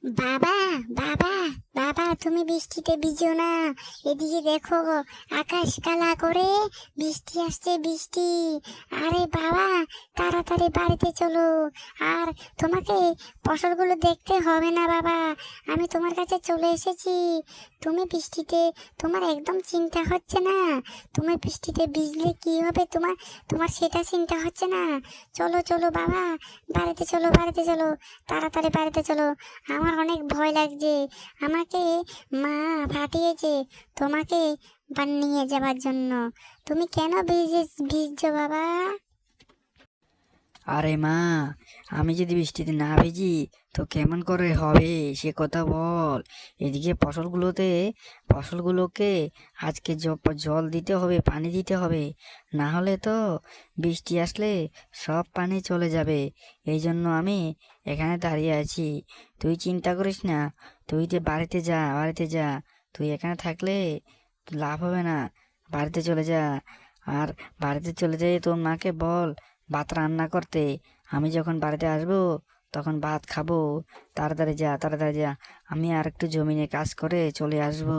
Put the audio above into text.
বাবা, বাবা, বাবা, তুমি বৃষ্টিতে ভিজো না। এদিকে দেখো, আকাশ কালা করে বৃষ্টি আসছে, বৃষ্টি। আরে বাবা, তাড়াতাড়ি বাড়িতে চলো। আর তোমাকে ফসলগুলো দেখতে হবে না বাবা, আমি তোমার কাছে চলে এসেছি। তুমি বৃষ্টিতে, তোমার একদম চিন্তা হচ্ছে না। তুমি বৃষ্টিতে ভিজলে কি হবে, তোমার তোমার সেটা চিন্তা হচ্ছে না। চলো চলো বাবা, বাড়িতে চলো, বাড়িতে চলো, তাড়াতাড়ি বাড়িতে চলো। আমার অনেক ভয় লাগছে। আমাকে মা পাঠিয়েছে তোমাকে নিয়ে যাবার জন্য। তুমি কেন ভিজছো বাবা? আরে মা, আমি যদি বৃষ্টিতে না ভিজি তো কেমন করে হবে সে কথা বল। এদিকে ফসলগুলোকে আজকে জল দিতে হবে, পানি দিতে হবে, না হলে তো বৃষ্টি আসলে সব পানি চলে যাবে। এই জন্য আমি এখানে দাঁড়িয়ে আছি। তুই চিন্তা করিস না, তুই যে বাড়িতে যা, বাড়িতে যা। তুই এখানে থাকলে লাভ হবে না, বাড়িতে চলে যা। আর বাড়িতে চলে যাই তোর মাকে বল ভাত রান্না করতে। আমি যখন বাড়িতে আসবো তখন ভাত খাবো। তাড়াতাড়ি যা, তাড়াতাড়ি যা। আমি আর একটু জমিনে কাজ করে চলে আসবো।